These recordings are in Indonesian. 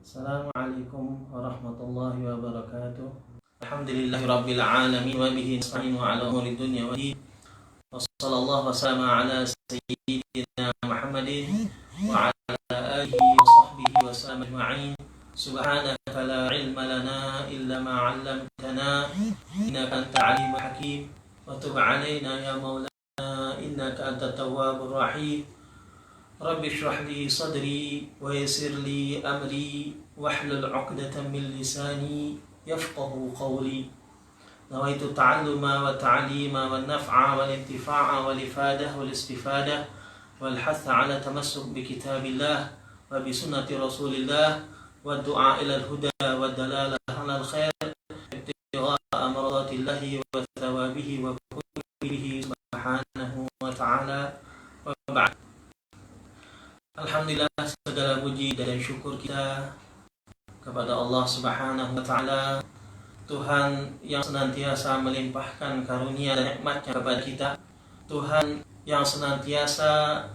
Assalamualaikum warahmatullahi wabarakatuh. Alhamdulillahirabbil alamin wa bihi nasta'inu ala umuri dunya wa din. Wassallallahu wassalamu ala sayyidina Muhammadin wa ala alihi wa sahbihi wa sallam ajma'in. Subhanaka la ilma lana illa ma 'allamtana innaka antal alimul hakim wa tub 'alaina ya maulana innaka antat tawwabur rahim. Rabbi shrah li sadri wa yassir li amri wahlul 'uqdatam min lisani yafqahu qawli. Nawaitu ta'alluma wa ta'lima wa naf'a wal intifa'a wal ifadah wal istifadah wal hatha 'ala tamassuk bi kitabillah wa bi sunnati rasulillah wa du'a ila al-huda wa dalalah 'ala al-khair ibtigha'a maradatillah wa thawabihi wa kullihi subhanahu wa ta'ala wa ba'd. Alhamdulillah, segala puji dan syukur kita kepada Allah Subhanahu wa ta'ala, Tuhan yang senantiasa melimpahkan karunia dan nikmatnya kepada kita, Tuhan yang senantiasa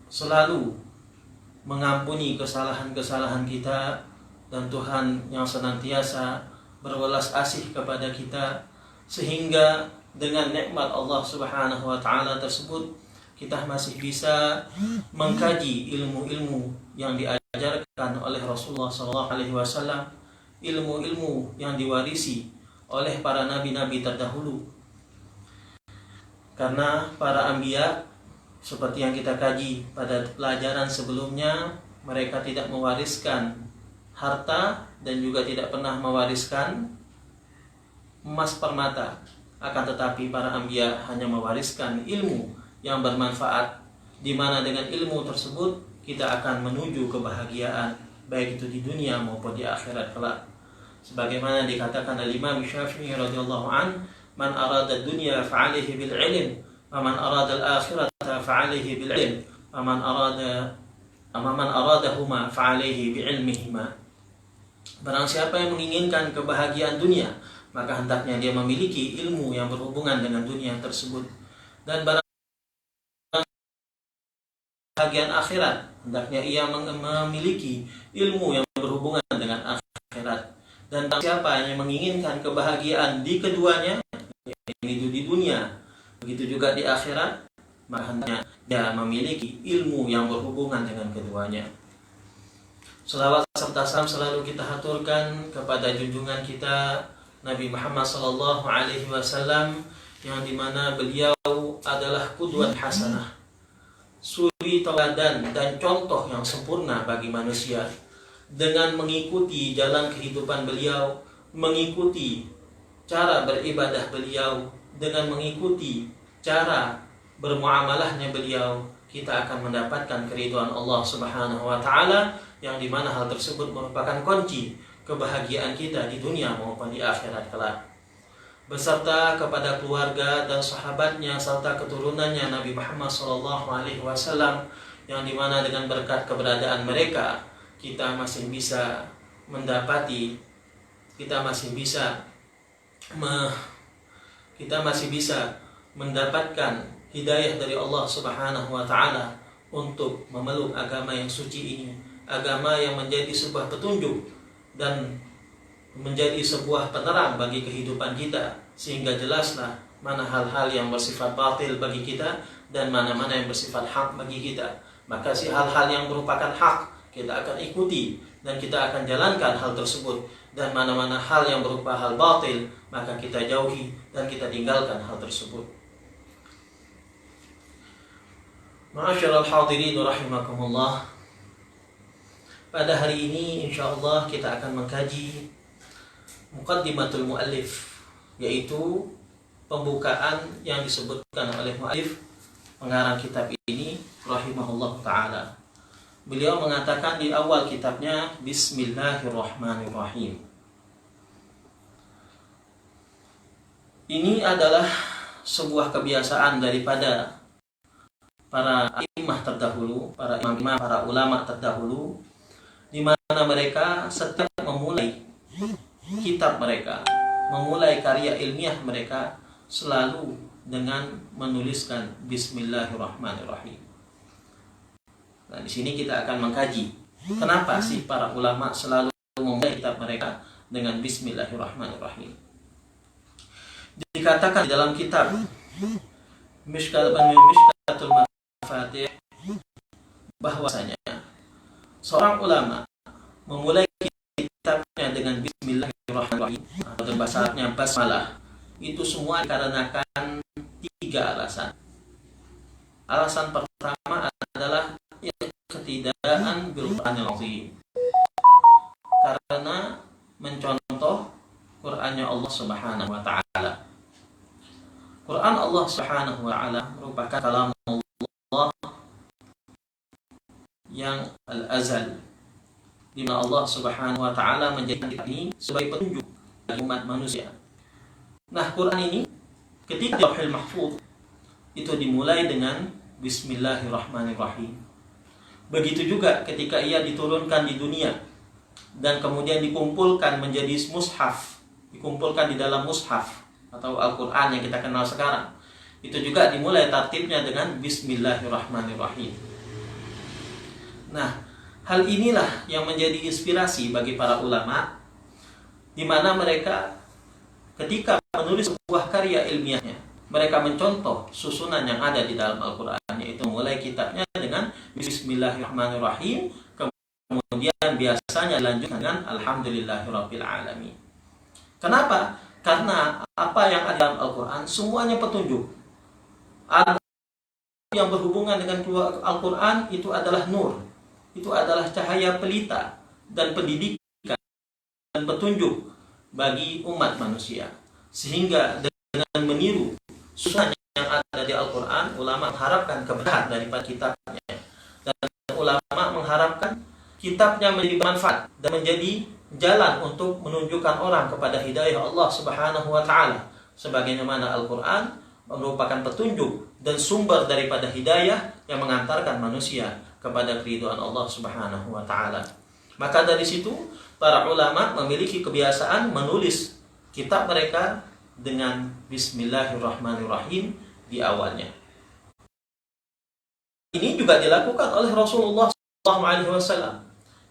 selalu mengampuni kesalahan-kesalahan kita, dan Tuhan yang senantiasa berwelas asih kepada kita, sehingga dengan nikmat Allah Subhanahu wa ta'ala tersebut kita masih bisa mengkaji ilmu-ilmu yang diajarkan oleh Rasulullah SAW, ilmu-ilmu yang diwarisi oleh para nabi-nabi terdahulu. Karena para anbiya, seperti yang kita kaji pada pelajaran sebelumnya, mereka tidak mewariskan harta dan juga tidak pernah mewariskan emas permata. Akan tetapi para anbiya hanya mewariskan ilmu yang bermanfaat, di mana dengan ilmu tersebut kita akan menuju kebahagiaan, baik itu di dunia maupun di akhirat kelak. Sebagaimana dikatakan oleh Imam Syafi'i radhiyallahu an, man arada dunya fa'alaihi bil ilm, wa man arada al akhirata fa'alaihi bil ilm, wa man aradahuma fa'alaihi bi ilmihima. Barang siapa yang menginginkan kebahagiaan dunia, maka hendaknya dia memiliki ilmu yang berhubungan dengan dunia tersebut. Dan barang bagian akhirat, hendaknya ia memiliki ilmu yang berhubungan dengan akhirat. Dan siapa yang menginginkan kebahagiaan di keduanya, yaitu di dunia, begitu juga di akhirat, maka hendaknya dia memiliki ilmu yang berhubungan dengan keduanya. Selawat serta salam selalu kita haturkan kepada junjungan kita Nabi Muhammad SAW, yang dimana beliau adalah qudwah hasanah, suri tauladan dan contoh yang sempurna bagi manusia. Dengan mengikuti jalan kehidupan beliau, mengikuti cara beribadah beliau, dengan mengikuti cara bermuamalahnya beliau, kita akan mendapatkan keridhaan Allah Subhanahu wa ta'ala, yang dimana hal tersebut merupakan kunci kebahagiaan kita di dunia maupun di akhirat kelak. Beserta kepada keluarga dan sahabatnya serta keturunannya Nabi Muhammad SAW, yang dimana dengan berkat keberadaan mereka kita masih bisa mendapati, kita masih bisa mendapatkan hidayah dari Allah Subhanahu wa ta'ala untuk memeluk agama yang suci ini, agama yang menjadi sebuah petunjuk dan menjadi sebuah penerang bagi kehidupan kita, sehingga jelaslah mana hal-hal yang bersifat batil bagi kita dan mana-mana yang bersifat hak bagi kita. Maka si hal-hal yang merupakan hak kita akan ikuti dan kita akan jalankan hal tersebut, dan mana-mana hal yang berupa hal batil maka kita jauhi dan kita tinggalkan hal tersebut. Ma'asyiral hadirin rahimakumullah, pada hari ini insyaallah kita akan mengkaji Muqaddimatul Mu'allif, yaitu pembukaan yang disebutkan oleh mu'allif pengarang kitab ini rahimahullah ta'ala. Beliau mengatakan di awal kitabnya, Bismillahirrahmanirrahim. Ini adalah sebuah kebiasaan daripada para imam terdahulu, para imam, para ulama terdahulu, di mana mereka setiap memulai kitab mereka, memulai karya ilmiah mereka, selalu dengan menuliskan Bismillahirrahmanirrahim. Nah, di sini kita akan mengkaji Kenapa sih para ulama selalu memulai kitab mereka dengan Bismillahirrahmanirrahim? Dikatakan di dalam kitab Mishkatul Mafatih bahwasanya seorang ulama memulai kitabnya dengan Bismillahirrahmanirrahim atau bahasa Arabnya basmalah, itu semua dikarenakan 3 alasan. Alasan pertama adalah iqtidaan bil Qur'anil Azim, karena mencontoh Qur'annya Allah Subhanahu wa taala. Quran Allah Subhanahu wa taala merupakan kalam Allah yang al-azal, di mana Allah Subhanahu wa taala menjadikan ini sebagai petunjuk bagi umat manusia. Nah, Quran ini ketika di Lauhul Mahfuz itu dimulai dengan Bismillahirrahmanirrahim. Begitu juga ketika ia diturunkan di dunia dan kemudian dikumpulkan menjadi mushaf, dikumpulkan di dalam mushaf atau Al-Quran yang kita kenal sekarang, itu juga dimulai tartibnya dengan Bismillahirrahmanirrahim. Nah, hal inilah yang menjadi inspirasi bagi para ulama, di mana mereka ketika menulis sebuah karya ilmiahnya, mereka mencontoh susunan yang ada di dalam Al-Quran, yaitu mulai kitabnya dengan Bismillahirrahmanirrahim, kemudian biasanya dilanjutkan dengan Alhamdulillahirabbil alamin. Kenapa? Karena apa yang ada dalam Al-Quran semuanya petunjuk. Ada yang berhubungan dengan Al-Quran itu adalah nur, itu adalah cahaya pelita dan pendidikan dan petunjuk bagi umat manusia. Sehingga dengan meniru susunan yang ada di Al-Quran, ulama mengharapkan keberkahan daripada kitabnya, dan ulama mengharapkan kitabnya menjadi bermanfaat dan menjadi jalan untuk menunjukkan orang kepada hidayah Allah Subhanahu wa taala, sebagaimana Al-Quran merupakan petunjuk dan sumber daripada hidayah yang mengantarkan manusia kepada keridhaan Allah Subhanahu wa taala. Maka dari situ para ulama memiliki kebiasaan menulis kitab mereka dengan Bismillahirrahmanirrahim di awalnya. Ini juga dilakukan oleh Rasulullah SAW.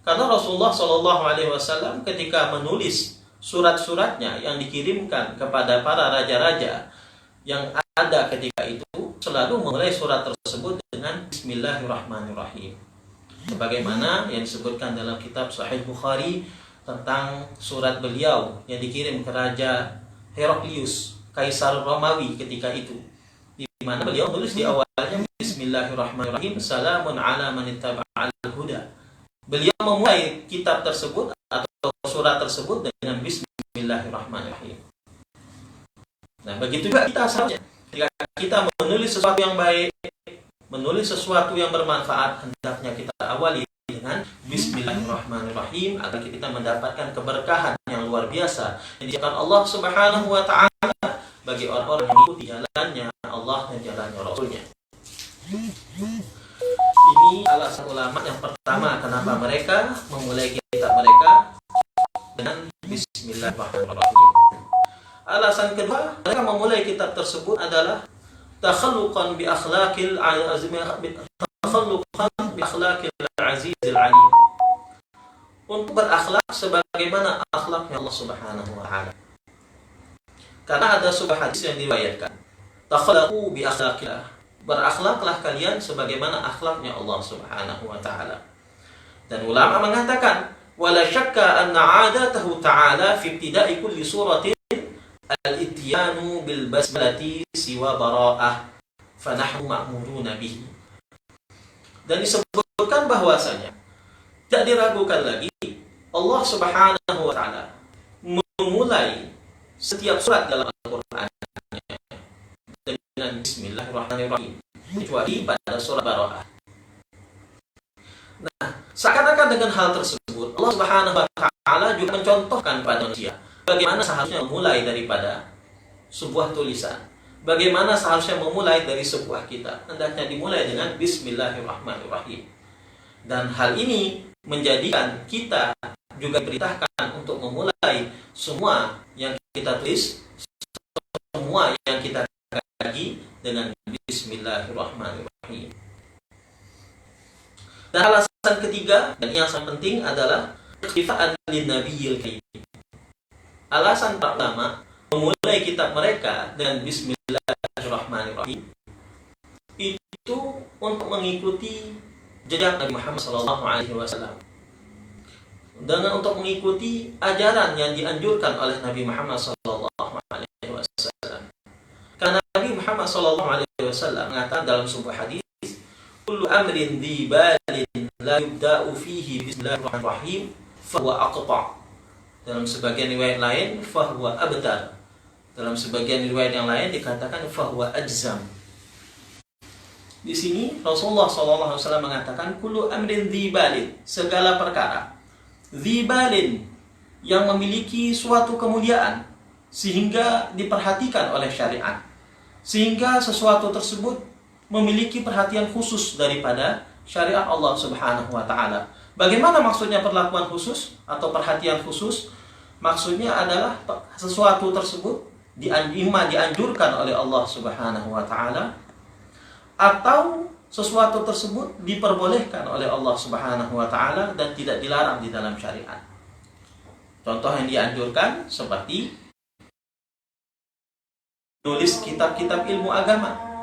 Karena Rasulullah SAW ketika menulis surat-suratnya yang dikirimkan kepada para raja-raja yang ada ketika itu, selalu memulai surat tersebut dengan Bismillahirrahmanirrahim. Sebagaimana yang disebutkan dalam kitab Sahih Bukhari tentang surat beliau yang dikirim ke Raja Heraklius, Kaisar Romawi ketika itu, di mana beliau menulis di awalnya Bismillahirrahmanirrahim, salamun ala man ittaba'al huda. Beliau memulai kitab tersebut atau surat tersebut dengan Bismillahirrahmanirrahim. Nah, begitu juga kita seharusnya ketika kita menulis sesuatu yang baik, menulis sesuatu yang bermanfaat, hendaknya kita awali dengan Bismillahirrahmanirrahim agar kita mendapatkan keberkahan yang luar biasa yang disediakan Allah Subhanahu wa taala bagi orang-orang yang mengikuti jalannya Allah dan jalannya Rasulnya. Ini alasan ulama yang pertama kenapa mereka memulai kitab mereka dengan Bismillahirrahmanirrahim. Alasan kedua mereka memulai kitab tersebut adalah takhalluqan bi akhlaqil azizil alim, untuk berakhlak sebagaimana akhlaknya Allah Subhanahu wa taala. Karena ada sebuah hadis yang diriwayatkan, takhallaqu bi akhlaqillah, berakhlaklah kalian sebagaimana akhlaknya Allah Subhanahu wa taala. Dan ulama mengatakan, wala syakka anna 'adatahu ta'ala fi ibtida'i kulli suratin al-ityanu bil basmalati siwa bara'ah fa nahnu ma'muruna bihi. Dan disebutkan bahwasanya tidak diragukan lagi Allah Subhanahu wa taala memulai setiap surat dalam Al-Qur'an dengan Bismillahirrahmanirrahim, kecuali pada surah Bara'ah. Nah, seakan-akan dengan hal tersebut Allah Subhanahu wa taala juga mencontohkan pada manusia bagaimana seharusnya memulai daripada sebuah tulisan, bagaimana seharusnya memulai dari sebuah kitab. Hendaknya dimulai dengan Bismillahirrahmanirrahim. Dan hal ini menjadikan kita juga diperintahkan untuk memulai semua yang kita tulis, semua yang kita kaji dengan Bismillahirrahmanirrahim. Dan alasan Alasan ketiga dan yang sangat penting adalah ikhtifa'an linnabiyil karim. Alasan pertama memulai kitab mereka dengan Bismillahirrahmanirrahim itu untuk mengikuti jejak Nabi Muhammad SAW, dengan untuk mengikuti ajaran yang dianjurkan oleh Nabi Muhammad SAW. Karena Nabi Muhammad SAW mengatakan dalam sebuah hadis, kullu amrin dhi balin la yubda'u fihi bismillahirrahmanirrahim fahuwa aqta'. Dalam sebagian riwayat lain fahuwa abtar. Dalam sebagian riwayat yang lain dikatakan fahuwa ajzam. Di sini Rasulullah SAW mengatakan kullu amrin dhi balin, segala perkara dhi balin, yang memiliki suatu kemuliaan sehingga diperhatikan oleh syariat, sehingga sesuatu tersebut memiliki perhatian khusus daripada syariat Allah Subhanahu wa taala. Bagaimana maksudnya perlakuan khusus atau perhatian khusus? Maksudnya adalah sesuatu tersebut dianjurkan oleh Allah Subhanahu wa taala, atau sesuatu tersebut diperbolehkan oleh Allah Subhanahu wa taala dan tidak dilarang di dalam syariat. Contoh yang dianjurkan seperti nulis kitab-kitab ilmu agama.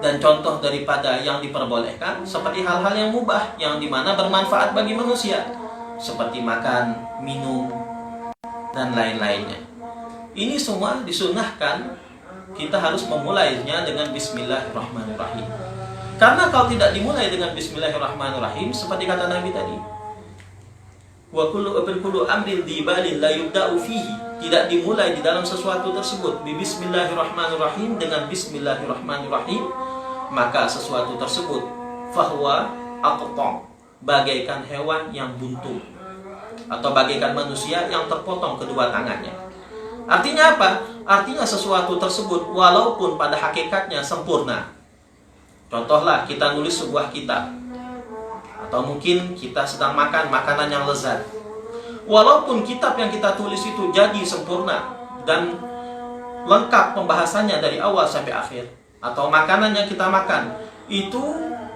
Dan contoh daripada yang diperbolehkan seperti hal-hal yang mubah, yang dimana bermanfaat bagi manusia, seperti makan, minum, dan lain-lainnya. Ini semua disunnahkan kita harus memulainya dengan Bismillahirrahmanirrahim. Karena kalau tidak dimulai dengan Bismillahirrahmanirrahim, seperti kata Nabi tadi, wa kullu amrin dhi balin la yubda'u fihi, tidak dimulai di dalam sesuatu tersebut Bismillahirrahmanirrahim, dengan Bismillahirrahmanirrahim, maka sesuatu tersebut fahuwa aqta', bagaikan hewan yang buntu, atau bagaikan manusia yang terpotong kedua tangannya. Artinya apa? Artinya sesuatu tersebut walaupun pada hakikatnya sempurna. Contohlah kita nulis sebuah kitab, atau mungkin kita sedang makan makanan yang lezat. Walaupun kitab yang kita tulis itu jadi sempurna dan lengkap pembahasannya dari awal sampai akhir, atau makanan yang kita makan itu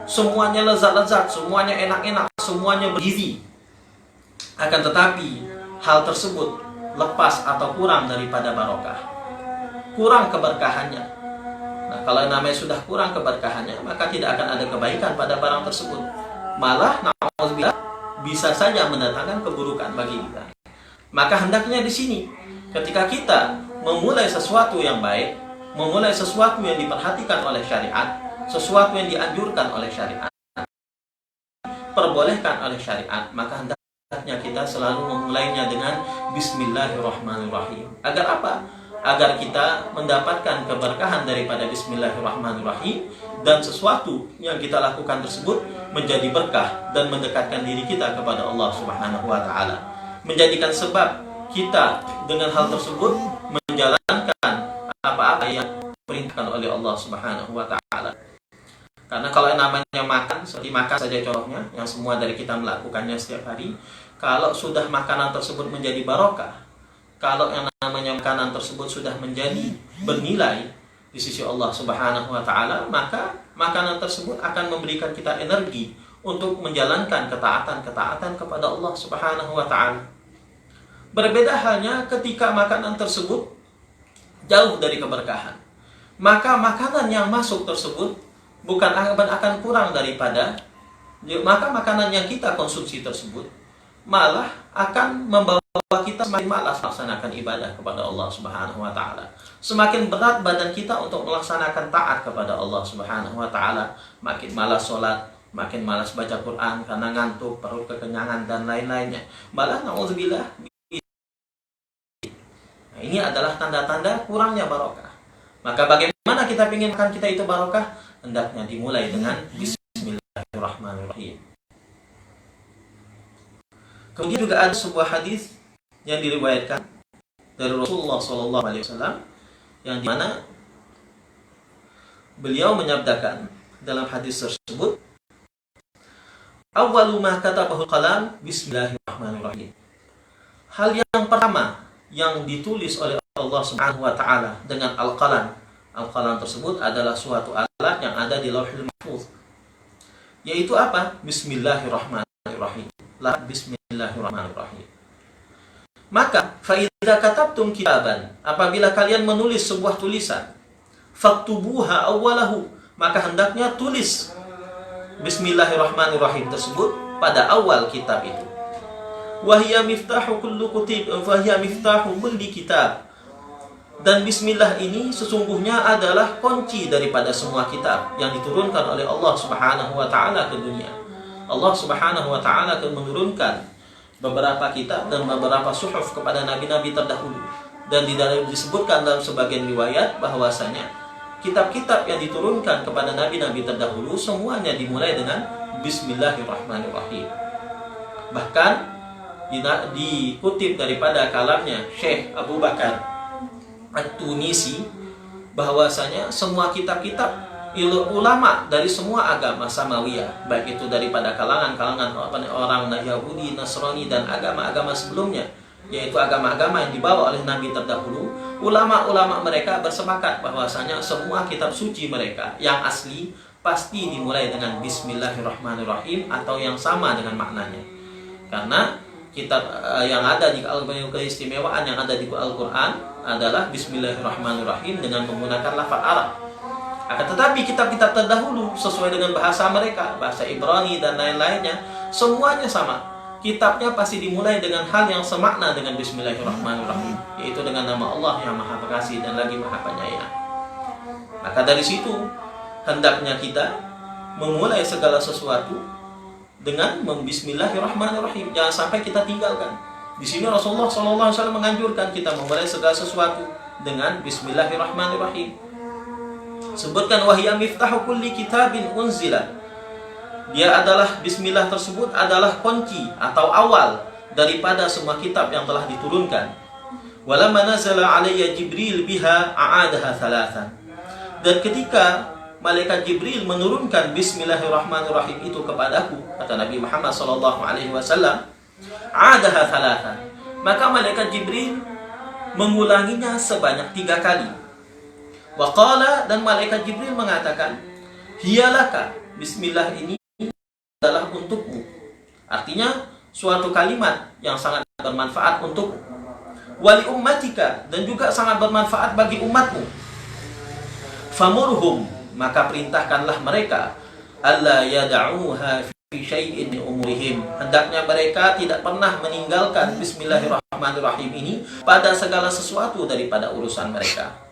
semuanya lezat-lezat, semuanya enak-enak, semuanya bergizi, akan tetapi hal tersebut lepas atau kurang daripada barokah, kurang keberkahannya. Nah, kalau namanya sudah kurang keberkahannya, maka tidak akan ada kebaikan pada barang tersebut. Malah, na'udzubillah, bisa saja mendatangkan keburukan bagi kita. Maka hendaknya di sini, ketika kita memulai sesuatu yang baik, memulai sesuatu yang diperhatikan oleh syariat, sesuatu yang dianjurkan oleh syariat, perbolehkan oleh syariat, maka hendaknya kita selalu memulainya dengan Bismillahirrahmanirrahim. Agar apa? Agar kita mendapatkan keberkahan daripada Bismillahirrahmanirrahim, dan sesuatu yang kita lakukan tersebut menjadi berkah dan mendekatkan diri kita kepada Allah Subhanahu wa taala, menjadikan sebab kita dengan hal tersebut menjalankan apa-apa yang diperintahkan oleh Allah Subhanahu wa taala. Karena kalau yang namanya makan, seperti makan saja contohnya, yang semua dari kita melakukannya setiap hari, kalau sudah makanan tersebut menjadi barokah, kalau yang namanya makanan tersebut sudah menjadi bernilai di sisi Allah Subhanahu wa taala, maka makanan tersebut akan memberikan kita energi untuk menjalankan ketaatan-ketaatan kepada Allah Subhanahu wa taala. Berbeda halnya ketika makanan tersebut jauh dari keberkahan, maka makanan yang masuk tersebut bukan akan kurang daripada, maka makanan yang kita konsumsi tersebut malah akan membawa kita semakin malas melaksanakan ibadah kepada Allah Subhanahu wa taala. Semakin berat badan kita untuk melaksanakan taat kepada Allah Subhanahu wa taala, makin malas sholat, makin malas baca Quran karena ngantuk, perut kekenyangan dan lain-lainnya. Malah na'udzubillah, nah, ini adalah tanda-tanda kurangnya barokah. Maka bagaimana kita ingin makan kita itu barokah? Hendaknya dimulai dengan Bismillahirrahmanirrahim. Kemudian juga ada sebuah hadis yang diriwayatkan dari Rasulullah SAW, yang dimana beliau menyabdakan dalam hadis tersebut, awwalu ma katabahu qalam Bismillahirrahmanirrahim. Hal yang pertama yang ditulis oleh Allah Subhanahu wa taala dengan al-qalam. Al-qalam tersebut adalah suatu alat yang ada di Lauhul Mahfuz, yaitu apa? Bismillahirrahmanirrahim. Bismillahirrahmanirrahim. Maka faidza katabtum kitaban, apabila kalian menulis sebuah tulisan, faktubuha awwalahu, maka hendaknya tulis Bismillahirrahmanirrahim tersebut pada awal kitab itu. Wahya miftahu kulli kitab. Dan bismillah ini sesungguhnya adalah kunci daripada semua kitab yang diturunkan oleh Allah Subhanahu wa taala ke dunia. Allah Subhanahu wa taala akan menurunkan beberapa kitab dan beberapa suhuf kepada nabi-nabi terdahulu. Dan disebutkan dalam sebagian riwayat bahwasanya kitab-kitab yang diturunkan kepada nabi-nabi terdahulu semuanya dimulai dengan Bismillahirrahmanirrahim. Bahkan dikutip daripada kalamnya Syekh Abu Bakar At-Tunisi bahwasanya semua kitab-kitab ulama dari semua agama Samawiyah, baik itu daripada kalangan orang Yahudi, Nasrani dan agama-agama sebelumnya, yaitu agama-agama yang dibawa oleh nabi terdahulu, ulama-ulama mereka bersepakat bahwasanya semua kitab suci mereka yang asli pasti dimulai dengan Bismillahirrahmanirrahim atau yang sama dengan maknanya. Karena kitab yang ada di Al-Quran, keistimewaan yang ada di Al-Quran adalah Bismillahirrahmanirrahim dengan menggunakan lafaz Arab. Akan tetapi kitab-kitab terdahulu sesuai dengan bahasa mereka, bahasa Ibrani dan lain-lainnya, semuanya sama. Kitabnya pasti dimulai dengan hal yang semakna dengan Bismillahirrahmanirrahim, yaitu dengan nama Allah yang Maha Pengasih dan lagi Maha Penyayang. Maka dari situ hendaknya kita memulai segala sesuatu dengan Bismillahirrahmanirrahim. Jangan sampai kita tinggalkan. Di sini Rasulullah SAW menganjurkan kita memulai segala sesuatu dengan Bismillahirrahmanirrahim. Sebutkan wahya miftahu kulli kitabin unzila. Dia adalah Bismillah tersebut adalah kunci atau awal daripada semua kitab yang telah diturunkan. Walamma nazala alayya Jibril biha a'adaha thalathan. Dan ketika malaikat Jibril menurunkan Bismillahirrahmanirrahim itu kepadaku, kata Nabi Muhammad SAW, adaha thalathan, maka malaikat Jibril mengulanginya sebanyak 3 kali. Waqala, dan malaikat Jibril mengatakan, hiyalaka, bismillah ini adalah untukmu. Artinya suatu kalimat yang sangat bermanfaat untukmu. Wali ummatika, dan juga sangat bermanfaat bagi umatmu. Famurhum, maka perintahkanlah mereka, alla yada'uha fi syai'in min umurihim, hendaknya mereka tidak pernah meninggalkan Bismillahirrahmanirrahim ini pada segala sesuatu daripada urusan mereka.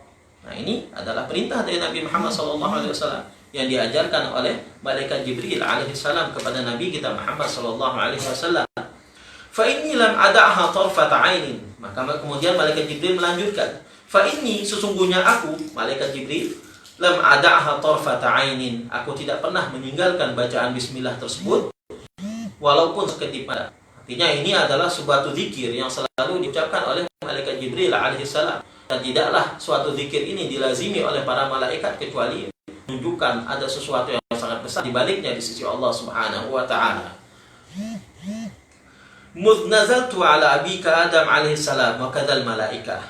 Nah, ini adalah perintah dari Nabi Muhammad SAW yang diajarkan oleh malaikat Jibril alaihissalam kepada Nabi kita Muhammad SAW. Fa inni lam ada'ha tarfata 'ainin, maka kemudian malaikat Jibril melanjutkan, fa inni, sesungguhnya aku malaikat Jibril, lam ada'ha tarfata 'ainin, aku tidak pernah meninggalkan bacaan bismillah tersebut walaupun seketip mata. Artinya ini adalah sebuah zikir yang selalu diucapkan oleh malaikat Jibril alaihissalam, dan tidaklah suatu zikir ini dilazimi oleh para malaikat kecuali menunjukkan ada sesuatu yang sangat besar di baliknya di sisi Allah Subhanahu wa taala. Muznazatu ala abika Adam alaihissalam wa kadzal malaikah.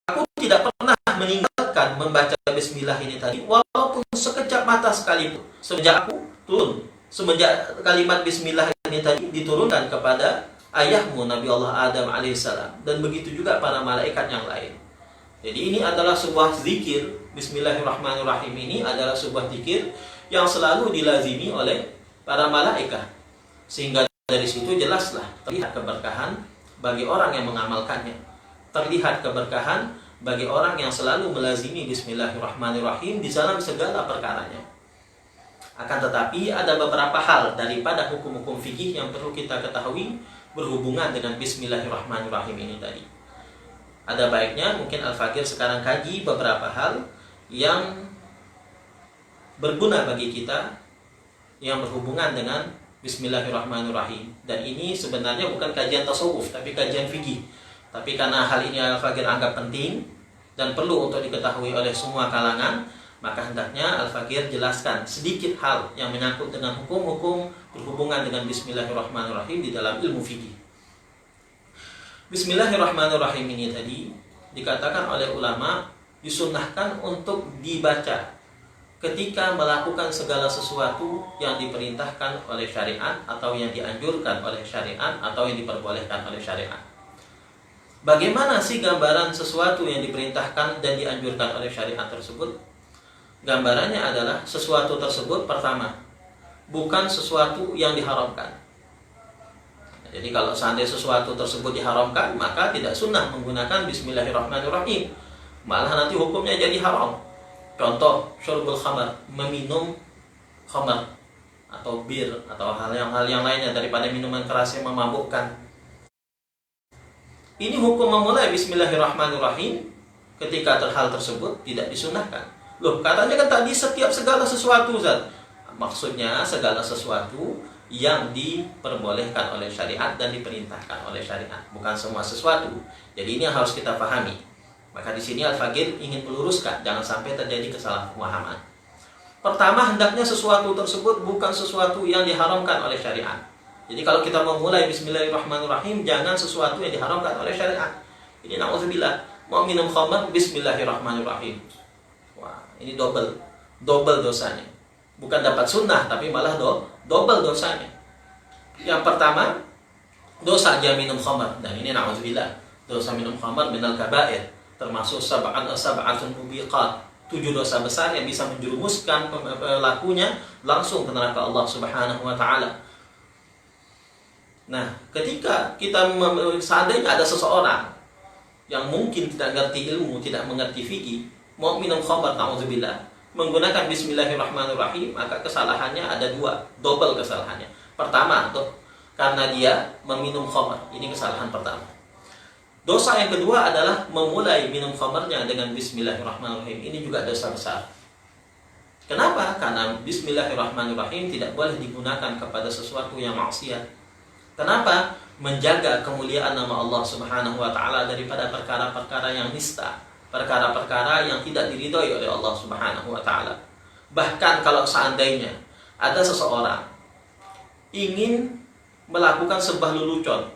Aku tidak pernah meninggalkan membaca bismillah ini tadi walaupun sekejap mata sekalipun semenjak aku turun, semenjak kalimat bismillah ini tadi diturunkan kepada ayahmu Nabi Allah Adam alaihissalam, dan begitu juga para malaikat yang lain. Jadi ini adalah sebuah zikir. Bismillahirrahmanirrahim ini adalah sebuah zikir yang selalu dilazimi oleh para malaikat, sehingga dari situ jelaslah terlihat keberkahan bagi orang yang mengamalkannya, terlihat keberkahan bagi orang yang selalu melazimi Bismillahirrahmanirrahim di dalam segala perkaranya. Akan tetapi ada beberapa hal daripada hukum-hukum fikih yang perlu kita ketahui berhubungan dengan Bismillahirrahmanirrahim ini tadi. Ada baiknya mungkin Al-Fakir sekarang kaji beberapa hal yang berguna bagi kita yang berhubungan dengan Bismillahirrahmanirrahim. Dan ini sebenarnya bukan kajian tasawuf, tapi kajian fikih. Tapi karena hal ini Al-Fakir anggap penting dan perlu untuk diketahui oleh semua kalangan, maka hendaknya Al-Fakir jelaskan sedikit hal yang menyangkut dengan hukum-hukum berhubungan dengan Bismillahirrahmanirrahim di dalam ilmu fikih. Bismillahirrahmanirrahim ini tadi dikatakan oleh ulama disunnahkan untuk dibaca ketika melakukan segala sesuatu yang diperintahkan oleh syariat atau yang dianjurkan oleh syariat atau yang diperbolehkan oleh syariat. Bagaimana sih gambaran sesuatu yang diperintahkan dan dianjurkan oleh syariat tersebut? Gambarannya adalah sesuatu tersebut pertama, bukan sesuatu yang diharamkan. Jadi kalau seandainya sesuatu tersebut diharamkan, maka tidak sunnah menggunakan Bismillahirrahmanirrahim. Malah nanti hukumnya jadi haram. Contoh, syurbul khamar, meminum khamar atau bir atau hal yang lainnya daripada minuman keras yang memabukkan. Ini hukum memulai Bismillahirrahmanirrahim ketika hal tersebut tidak disunahkan. Loh, katanya kan tadi setiap segala sesuatu, Ustaz. Maksudnya segala sesuatu yang diperbolehkan oleh syariat dan diperintahkan oleh syariat, bukan semua sesuatu. Jadi ini yang harus kita pahami. Maka di sini Al-Faqih ingin meluruskan, jangan sampai terjadi kesalahpahaman. Pertama, hendaknya sesuatu tersebut bukan sesuatu yang diharamkan oleh syariat. Jadi kalau kita memulai Bismillahirrahmanirrahim, jangan sesuatu yang diharamkan oleh syariat. Ini na'udzubillah, mau minum khamar, Bismillahirrahmanirrahim. Wah, ini double dosanya. Bukan dapat sunnah, tapi malah double dosanya. Yang pertama, dosa dia minum khamar, dan ini na'udzubillah, dosa minum khamar minal kabair, termasuk sab'atun mubiqat, 7 dosa besar yang bisa menjerumuskan pelakunya langsung ke neraka Allah Subhanahu wa taala. Nah, ketika kita seandainya ada seseorang yang mungkin tidak mengerti ilmu, tidak mengerti fikih, mau minum khamar, na'udzubillah, menggunakan Bismillahirrahmanirrahim, maka kesalahannya ada 2, double kesalahannya. Pertama, karena dia meminum khamar, ini kesalahan pertama. Dosa yang kedua adalah memulai minum khamarnya dengan Bismillahirrahmanirrahim. Ini juga dosa besar. Kenapa? Karena Bismillahirrahmanirrahim tidak boleh digunakan kepada sesuatu yang maksiat. Kenapa? Menjaga kemuliaan nama Allah Subhanahu wa taala daripada perkara-perkara yang nista, perkara-perkara yang tidak diridhoi oleh Allah Subhanahu wa taala. Bahkan kalau seandainya ada seseorang ingin melakukan sebuah lelucon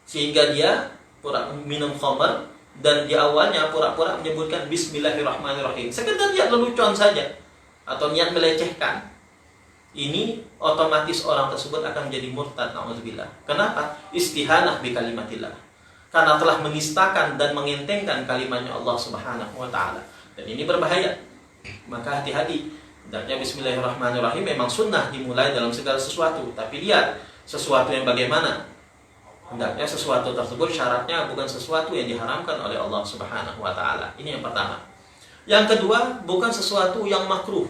sehingga dia pura minum khamar dan di awalnya pura-pura menyebutkan Bismillahirrahmanirrahim, sekedar niat lelucon saja atau niat melecehkan, ini otomatis orang tersebut akan menjadi murtad, na'udzubillah. Kenapa? Istihanah bi kalimatillah, karena telah menistakan dan mengentengkan kalimatnya Allah Subhanahu wa taala, dan ini berbahaya. Maka hati-hati. Hendaknya Bismillahirrahmanirrahim memang sunnah dimulai dalam segala sesuatu, tapi lihat sesuatu yang bagaimana. Hendaknya sesuatu tersebut syaratnya bukan sesuatu yang diharamkan oleh Allah Subhanahu wa taala. Ini yang pertama. Yang kedua, bukan sesuatu yang makruh.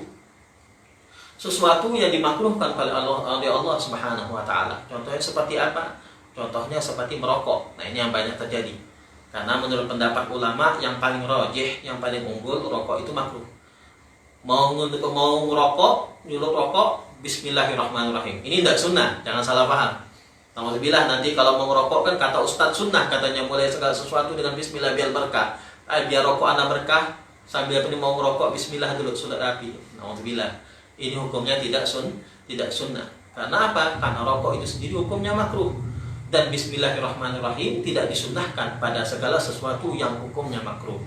Sesuatu yang dimakruhkan oleh Allah Subhanahu wa taala. Contohnya seperti apa? Contohnya seperti merokok. Nah, ini yang banyak terjadi. Karena menurut pendapat ulama yang paling rajih, yang paling unggul, rokok itu makruh. Mau ngerokok, nyuruh rokok, Bismillahirrahmanirrahim. Ini tidak sunnah, jangan salah paham. Alhamdulillah, nanti kalau mau merokok kan kata Ustadz sunnah, katanya mulai segala sesuatu dengan Bismillah biar berkah. Biar rokok anda berkah, sambil mau merokok Bismillah dulu, sudah rapi. Alhamdulillah, ini hukumnya tidak sunnah. Karena apa? Karena rokok itu sendiri hukumnya makruh, dan Bismillahirrahmanirrahim tidak disunnahkan pada segala sesuatu yang hukumnya makruh.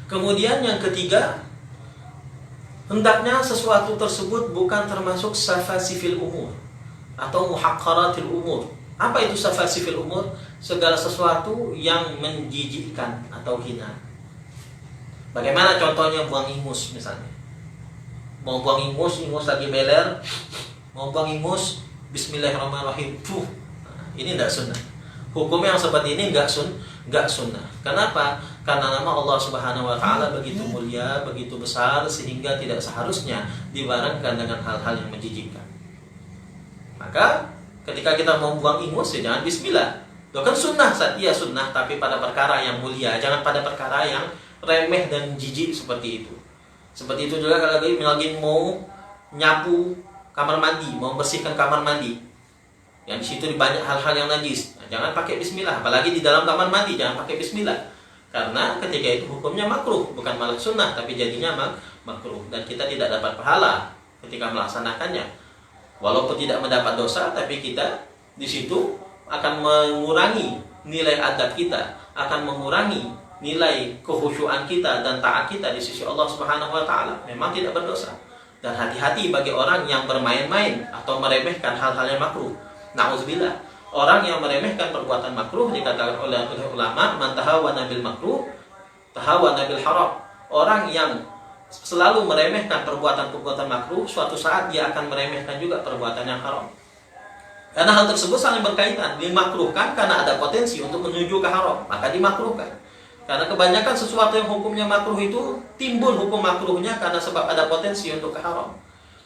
Kemudian yang ketiga, hendaknya sesuatu tersebut bukan termasuk safasifil umur atau muhaqqaratil umur. Apa itu safasifil umur? Segala sesuatu yang menjijikkan atau hina. Bagaimana contohnya buang ingus misalnya. Mau buang ingus lagi meler, mau buang ingus, Bismillahirrahmanirrahim. Ini tidak sunnah. Hukum yang seperti ini enggak sunnah. Kenapa? Karena nama Allah Subhanahu wa taala begitu mulia, begitu besar, sehingga tidak seharusnya dibarengkan dengan hal-hal yang menjijikkan. Maka ketika kita mau buang ingus, ya jangan bismillah. Itu kan sunnah, iya sunnah, tapi pada perkara yang mulia, jangan pada perkara yang remeh dan jijik seperti itu. Seperti itu juga kalau lagi mau nyapu kamar mandi, mau membersihkan kamar mandi, yang di situ banyak hal-hal yang najis. Nah, jangan pakai bismillah, apalagi di dalam kamar mandi jangan pakai bismillah. Karena ketika itu hukumnya makruh, bukan malah sunnah, tapi jadinya makruh, dan kita tidak dapat pahala ketika melaksanakannya. Walaupun tidak mendapat dosa, tapi kita di situ akan mengurangi nilai adab kita, akan mengurangi nilai kehusyuan kita dan taat kita di sisi Allah Subhanahu wa taala, memang tidak berdosa. Dan hati-hati bagi orang yang bermain-main atau meremehkan hal-hal yang makruh. Nauzubillah. Orang yang meremehkan perbuatan makruh dikatakan oleh ulama, man tahawana bil makruh tahawana bil haram. Orang yang selalu meremehkan perbuatan-perbuatan makruh, suatu saat dia akan meremehkan juga perbuatan yang haram. Karena hal tersebut saling berkaitan. Dimakruhkan karena ada potensi untuk menuju ke haram, maka dimakruhkan. Karena kebanyakan sesuatu yang hukumnya makruh itu timbul hukum makruhnya karena sebab ada potensi untuk ke haram.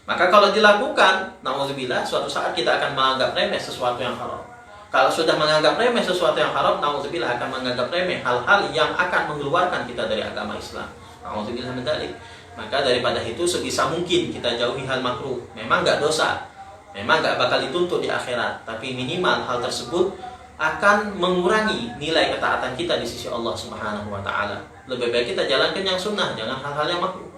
Maka kalau dilakukan, nauzubillah, suatu saat kita akan menganggap remeh sesuatu yang haram. Kalau sudah menganggap remeh sesuatu yang haram, nauzubillah, akan menganggap remeh hal-hal yang akan mengeluarkan kita dari agama Islam. Nauzubillah min dzalik. Maka daripada itu sebisa mungkin kita jauhi hal makruh. Memang nggak dosa, memang nggak bakal dituntut di akhirat, tapi minimal hal tersebut akan mengurangi nilai ketaatan kita di sisi Allah Subhanahu wa taala. Lebih baik kita jalankan yang sunnah, jangan hal-hal yang makruh.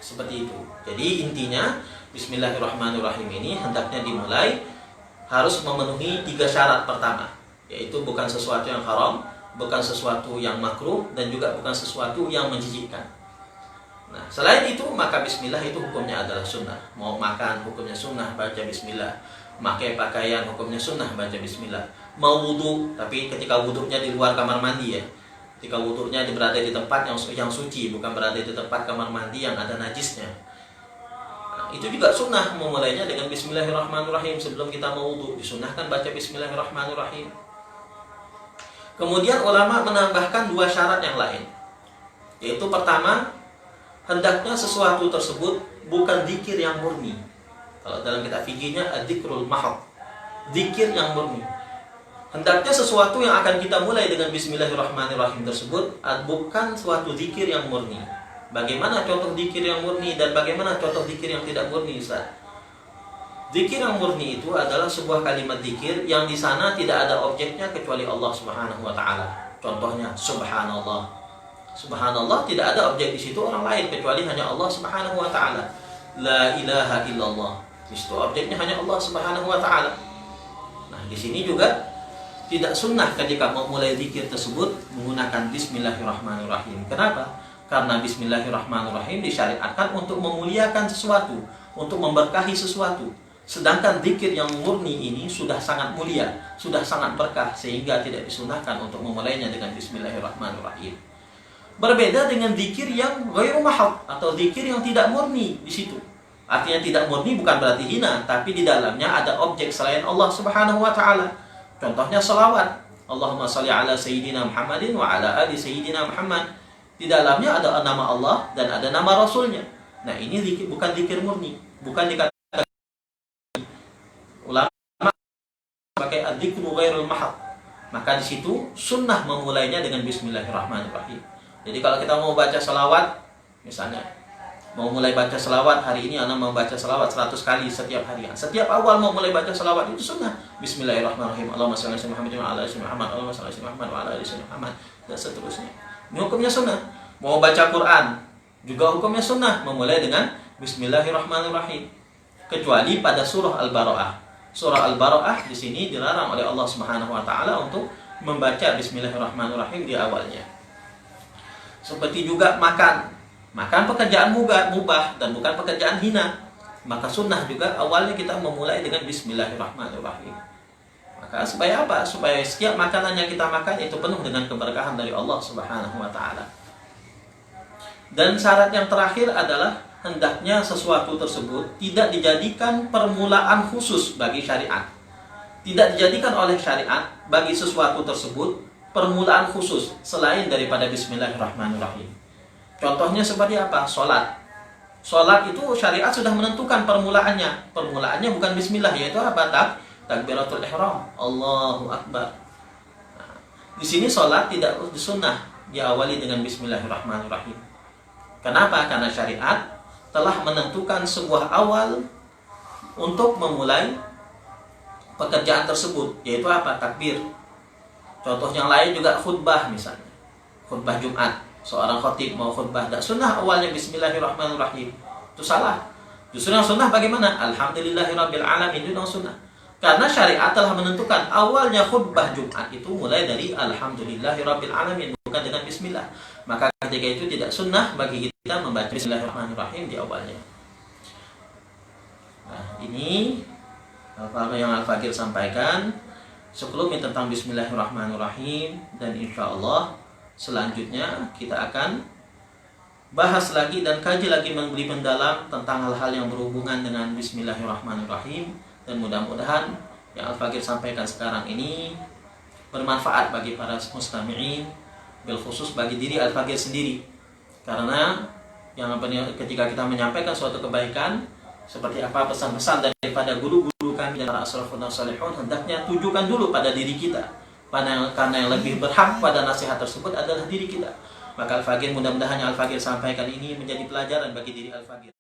Seperti itu. Jadi intinya Bismillahirrahmanirrahim ini hendaknya dimulai harus memenuhi 3 syarat pertama, yaitu bukan sesuatu yang haram, bukan sesuatu yang makruh, dan juga bukan sesuatu yang menjijikkan. Nah, selain itu maka bismillah itu hukumnya adalah sunnah. Mau makan hukumnya sunnah, baca bismillah. Pakai pakaian hukumnya sunnah, baca bismillah. Mau wudu, tapi ketika wudunya di luar kamar mandi ya. Ketika wudunya berada di tempat yang suci, bukan berada di tempat kamar mandi yang ada najisnya. Nah, itu juga sunnah memulainya dengan bismillahirrahmanirrahim. Sebelum kita mau wudu, disunnahkan baca bismillahirrahmanirrahim. Kemudian ulama menambahkan 2 syarat yang lain, yaitu pertama, hendaknya sesuatu tersebut bukan dzikir yang murni. Kalau dalam kitab fikihnya ad-dzikrul mahad, dzikir yang murni. Hendaknya sesuatu yang akan kita mulai dengan bismillahirrahmanirrahim tersebut bukan suatu dzikir yang murni. Bagaimana contoh dzikir yang murni dan bagaimana contoh dzikir yang tidak murni, Ustaz? Dzikir yang murni itu adalah sebuah kalimat dzikir yang di sana tidak ada objeknya kecuali Allah Subhanahu wa taala. Contohnya subhanallah. Subhanallah tidak ada objek di situ orang lain kecuali hanya Allah Subhanahu wa taala. La ilaha illallah. Di situ objeknya hanya Allah Subhanahu wa taala. Nah, di sini juga tidak sunnah ketika memulai dzikir tersebut menggunakan bismillahirrahmanirrahim. Kenapa? Karena bismillahirrahmanirrahim disyariatkan untuk memuliakan sesuatu, untuk memberkahi sesuatu. Sedangkan zikir yang murni ini sudah sangat mulia, sudah sangat berkah, sehingga tidak disunahkan untuk memulainya dengan bismillahirrahmanirrahim. Berbeda dengan zikir yang ghairu mahad atau zikir yang tidak murni di situ. Artinya tidak murni bukan berarti hina, tapi di dalamnya ada objek selain Allah Subhanahu wa taala. Contohnya salawat. Allahumma shalli ala sayyidina Muhammadin wa ala ali sayyidina Muhammad. Di dalamnya ada nama Allah dan ada nama Rasulnya. Nah, ini zikir, bukan zikir murni, bukan dikatakan ulama pakai adzikru ghairul mahad. Maka di situ sunnah memulainya dengan bismillahirrahmanirrahim. Jadi kalau kita mau baca selawat, misalnya mau mulai baca selawat hari ini, anak mau baca selawat 100 kali setiap hari. Setiap awal mau mulai baca selawat itu sunnah. Bismillahirrahmanirrahim. Allahumma shalli ala Muhammad wa ala ali Muhammad. Allahumma shalli ala Muhammad wa ala ali Muhammad, dan seterusnya. Ini hukumnya sunnah. Mau baca Quran juga hukumnya sunnah, memulai dengan bismillahirrahmanirrahim. Kecuali pada surah Al-Bara'ah. Surah Al-Bara'ah di sini dilarang oleh Allah Subhanahu wa taala untuk membaca bismillahirrahmanirrahim di awalnya. Seperti juga makan. Makan pekerjaan mubah dan bukan pekerjaan hina. Maka sunnah juga awalnya kita memulai dengan bismillahirrahmanirrahim. Maka supaya apa? Supaya setiap makanan yang kita makan itu penuh dengan keberkahan dari Allah Subhanahu wa taala. Dan syarat yang terakhir adalah hendaknya sesuatu tersebut tidak dijadikan permulaan khusus bagi syariat. Tidak dijadikan oleh syariat bagi sesuatu tersebut permulaan khusus selain daripada bismillahirrahmanirrahim. Contohnya seperti apa? Salat. Salat itu syariat sudah menentukan permulaannya. Permulaannya bukan bismillah, yaitu apa? Takbiratul ihram. Allahu akbar. Nah, di sini salat tidak disunnah diawali dengan bismillahirrahmanirrahim. Kenapa? Karena syariat telah menentukan sebuah awal untuk memulai pekerjaan tersebut, yaitu apa? Takbir. Contoh yang lain juga khutbah misalnya. Khutbah Jumat. Seorang khatib mau khutbah, tak sunnah awalnya bismillahirrahmanirrahim. Itu salah. Justru yang sunnah bagaimana? Alhamdulillahirabbil alamin, itu yang sunnah. Karena syariat telah menentukan awalnya khutbah Jumat itu mulai dari Alhamdulillahirabbil alamin, bukan dengan bismillah. Maka ketika itu tidak sunnah bagi kita membaca Bismillahirrahmanirrahim di awalnya. Nah, ini apa yang Al-Fakir sampaikan sekelumit tentang Bismillahirrahmanirrahim, dan insya Allah selanjutnya kita akan bahas lagi dan kaji lagi lebih mendalam tentang hal-hal yang berhubungan dengan Bismillahirrahmanirrahim, dan mudah-mudahan yang Al-Fakir sampaikan sekarang ini bermanfaat bagi para mustami'in, bil khusus bagi diri Al-Fakir sendiri. Karena ketika kita menyampaikan suatu kebaikan seperti apa pesan-pesan daripada guru-guru kami dan para asrafun salihun, hendaknya tujukan dulu pada diri kita. Karena yang lebih berhak pada nasihat tersebut adalah diri kita. Maka Al-Fakir, mudah-mudahan yang Al-Fakir sampaikan ini menjadi pelajaran bagi diri Al-Fakir.